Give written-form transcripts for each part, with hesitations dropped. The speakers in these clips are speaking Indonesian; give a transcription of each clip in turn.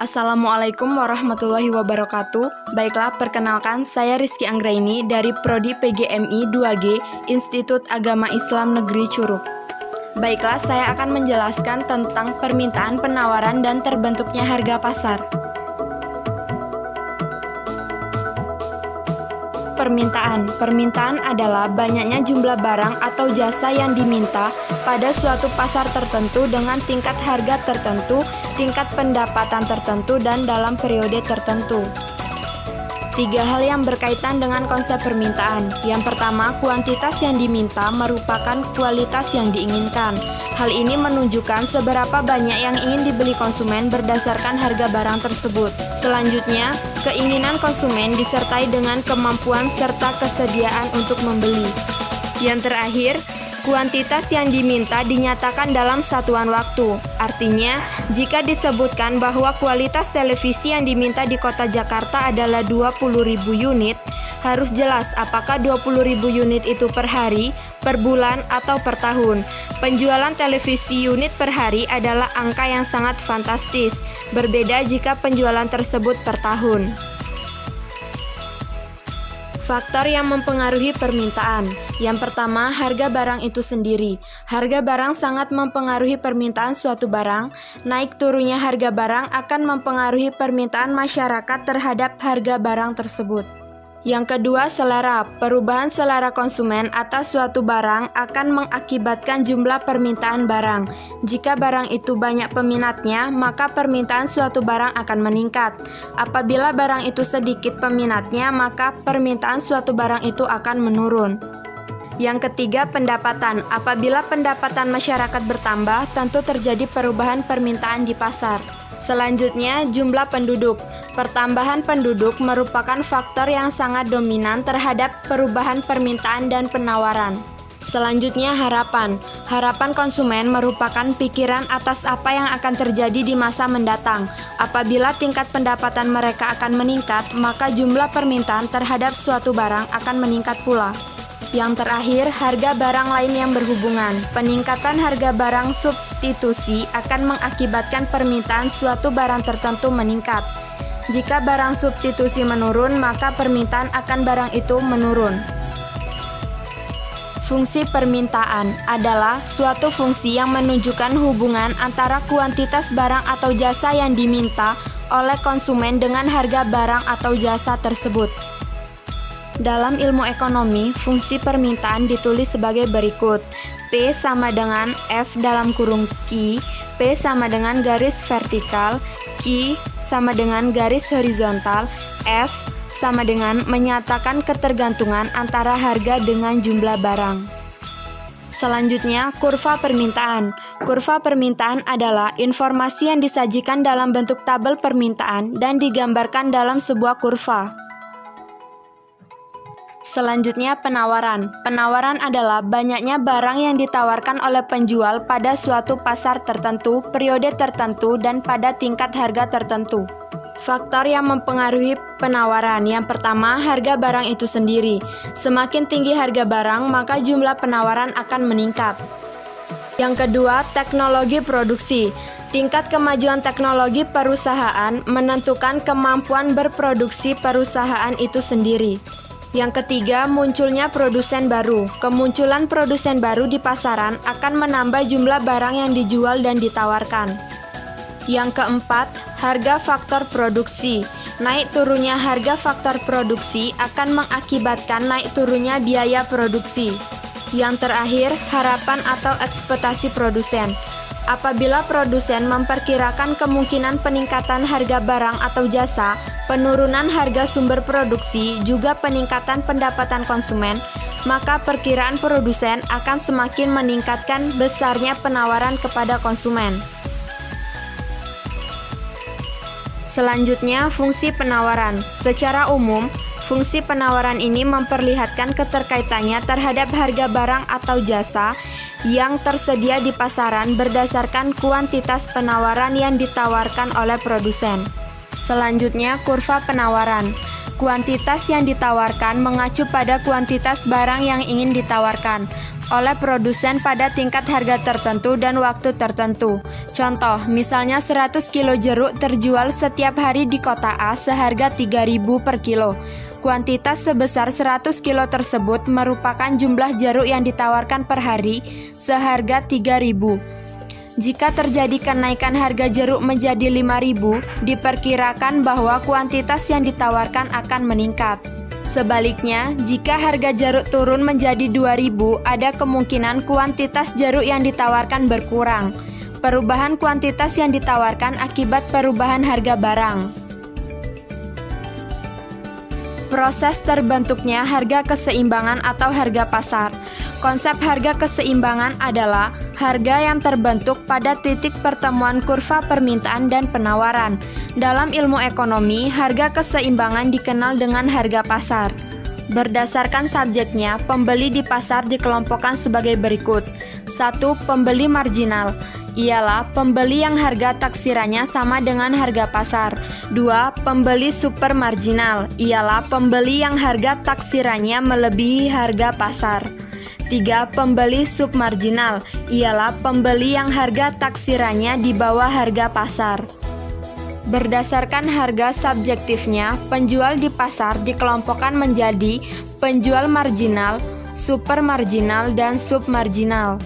Assalamualaikum warahmatullahi wabarakatuh. Baiklah, perkenalkan saya Rizky Anggraini dari Prodi PGMI 2G Institut Agama Islam Negeri Curug. Baiklah, saya akan menjelaskan tentang permintaan, penawaran, dan terbentuknya harga pasar. Permintaan adalah banyaknya jumlah barang atau jasa yang diminta pada suatu pasar tertentu dengan tingkat harga tertentu, tingkat pendapatan tertentu, dan dalam periode tertentu. 3 hal yang berkaitan dengan konsep permintaan. Yang pertama, kuantitas yang diminta merupakan kualitas yang diinginkan. Hal ini menunjukkan seberapa banyak yang ingin dibeli konsumen berdasarkan harga barang tersebut. Selanjutnya, keinginan konsumen disertai dengan kemampuan serta kesediaan untuk membeli. Yang terakhir, kuantitas yang diminta dinyatakan dalam satuan waktu. Artinya, jika disebutkan bahwa kualitas televisi yang diminta di kota Jakarta adalah 20.000 unit, harus jelas apakah 20.000 unit itu per hari, per bulan, atau per tahun. Penjualan televisi unit per hari adalah angka yang sangat fantastis, berbeda jika penjualan tersebut per tahun. Faktor yang mempengaruhi permintaan. Yang pertama, harga barang itu sendiri. Harga barang sangat mempengaruhi permintaan suatu barang. Naik turunnya harga barang akan mempengaruhi permintaan masyarakat terhadap harga barang tersebut. Yang kedua, selera. Perubahan selera konsumen atas suatu barang akan mengakibatkan jumlah permintaan barang. Jika barang itu banyak peminatnya, maka permintaan suatu barang akan meningkat. Apabila barang itu sedikit peminatnya, maka permintaan suatu barang itu akan menurun. Yang ketiga, pendapatan. Apabila pendapatan masyarakat bertambah, tentu terjadi perubahan permintaan di pasar. Selanjutnya, jumlah penduduk. Pertambahan penduduk merupakan faktor yang sangat dominan terhadap perubahan permintaan dan penawaran. Selanjutnya, harapan. Harapan konsumen merupakan pikiran atas apa yang akan terjadi di masa mendatang. Apabila tingkat pendapatan mereka akan meningkat, maka jumlah permintaan terhadap suatu barang akan meningkat pula. Yang terakhir, harga barang lain yang berhubungan. Peningkatan harga barang substitusi akan mengakibatkan permintaan suatu barang tertentu meningkat. Jika barang substitusi menurun, maka permintaan akan barang itu menurun. Fungsi permintaan adalah suatu fungsi yang menunjukkan hubungan antara kuantitas barang atau jasa yang diminta oleh konsumen dengan harga barang atau jasa tersebut. Dalam ilmu ekonomi, fungsi permintaan ditulis sebagai berikut. P sama dengan F dalam kurung Q, P sama dengan garis vertikal, Q sama dengan garis horizontal, F sama dengan menyatakan ketergantungan antara harga dengan jumlah barang. Selanjutnya, kurva permintaan. Kurva permintaan adalah informasi yang disajikan dalam bentuk tabel permintaan dan digambarkan dalam sebuah kurva. Selanjutnya, penawaran. Penawaran adalah banyaknya barang yang ditawarkan oleh penjual pada suatu pasar tertentu, periode tertentu, dan pada tingkat harga tertentu. Faktor yang mempengaruhi penawaran. Yang pertama, harga barang itu sendiri. Semakin tinggi harga barang, maka jumlah penawaran akan meningkat. Yang kedua, teknologi produksi. Tingkat kemajuan teknologi perusahaan menentukan kemampuan berproduksi perusahaan itu sendiri. Yang ketiga, munculnya produsen baru. Kemunculan produsen baru di pasaran akan menambah jumlah barang yang dijual dan ditawarkan. Yang keempat, harga faktor produksi. Naik turunnya harga faktor produksi akan mengakibatkan naik turunnya biaya produksi. Yang terakhir, harapan atau ekspektasi produsen. Apabila produsen memperkirakan kemungkinan peningkatan harga barang atau jasa, penurunan harga sumber produksi, juga peningkatan pendapatan konsumen, maka perkiraan produsen akan semakin meningkatkan besarnya penawaran kepada konsumen. Selanjutnya, fungsi penawaran. Secara umum, fungsi penawaran ini memperlihatkan keterkaitannya terhadap harga barang atau jasa yang tersedia di pasaran berdasarkan kuantitas penawaran yang ditawarkan oleh produsen. Selanjutnya, kurva penawaran. Kuantitas yang ditawarkan mengacu pada kuantitas barang yang ingin ditawarkan. oleh produsen pada tingkat harga tertentu dan waktu tertentu. Contoh, misalnya 100 kilo jeruk terjual setiap hari di kota A seharga 3.000 per kilo. Kuantitas sebesar 100 kilo tersebut merupakan jumlah jeruk yang ditawarkan per hari seharga 3.000. Jika terjadi kenaikan harga jeruk menjadi 5.000, diperkirakan bahwa kuantitas yang ditawarkan akan meningkat. Sebaliknya, jika harga jeruk turun menjadi 2.000, ada kemungkinan kuantitas jeruk yang ditawarkan berkurang. Perubahan kuantitas yang ditawarkan akibat perubahan harga barang. Proses terbentuknya harga keseimbangan atau harga pasar. Konsep harga keseimbangan adalah harga yang terbentuk pada titik pertemuan kurva permintaan dan penawaran. Dalam ilmu ekonomi, harga keseimbangan dikenal dengan harga pasar. Berdasarkan subjeknya, pembeli di pasar dikelompokkan sebagai berikut. 1. Pembeli marginal, ialah pembeli yang harga taksirannya sama dengan harga pasar. 2. Pembeli super marginal, ialah pembeli yang harga taksirannya melebihi harga pasar. 3. Pembeli submarginal, ialah pembeli yang harga taksirannya di bawah harga pasar. Berdasarkan harga subjektifnya, penjual di pasar dikelompokkan menjadi penjual marginal, super marginal, dan submarginal.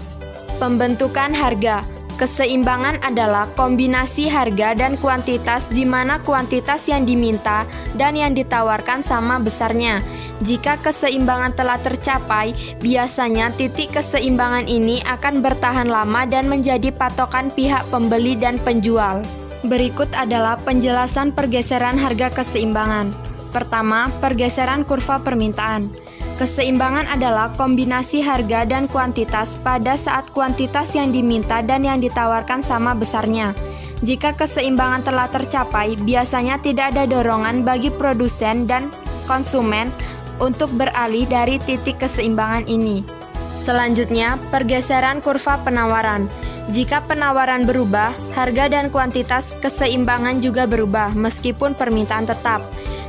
Pembentukan harga. Keseimbangan adalah kombinasi harga dan kuantitas di mana kuantitas yang diminta dan yang ditawarkan sama besarnya. Jika keseimbangan telah tercapai, biasanya titik keseimbangan ini akan bertahan lama dan menjadi patokan pihak pembeli dan penjual. Berikut adalah penjelasan pergeseran harga keseimbangan. Pertama, pergeseran kurva permintaan. Keseimbangan adalah kombinasi harga dan kuantitas pada saat kuantitas yang diminta dan yang ditawarkan sama besarnya. Jika keseimbangan telah tercapai, biasanya tidak ada dorongan bagi produsen dan konsumen untuk beralih dari titik keseimbangan ini. Selanjutnya, pergeseran kurva penawaran. Jika penawaran berubah, harga dan kuantitas keseimbangan juga berubah meskipun permintaan tetap.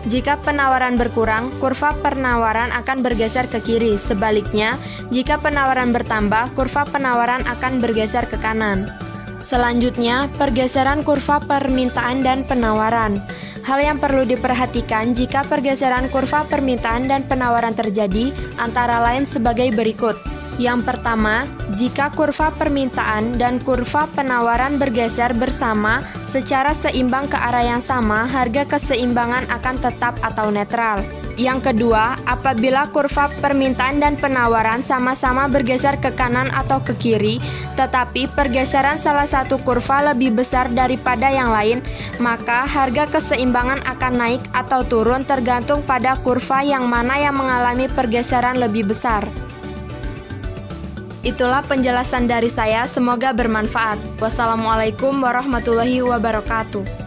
Jika penawaran berkurang, kurva penawaran akan bergeser ke kiri. Sebaliknya, jika penawaran bertambah, kurva penawaran akan bergeser ke kanan. Selanjutnya, pergeseran kurva permintaan dan penawaran. Hal yang perlu diperhatikan jika pergeseran kurva permintaan dan penawaran terjadi antara lain sebagai berikut. Yang pertama, jika kurva permintaan dan kurva penawaran bergeser bersama secara seimbang ke arah yang sama, harga keseimbangan akan tetap atau netral. Yang kedua, apabila kurva permintaan dan penawaran sama-sama bergeser ke kanan atau ke kiri, tetapi pergeseran salah satu kurva lebih besar daripada yang lain, maka harga keseimbangan akan naik atau turun tergantung pada kurva yang mana yang mengalami pergeseran lebih besar. Itulah penjelasan dari saya, semoga bermanfaat. Wassalamualaikum warahmatullahi wabarakatuh.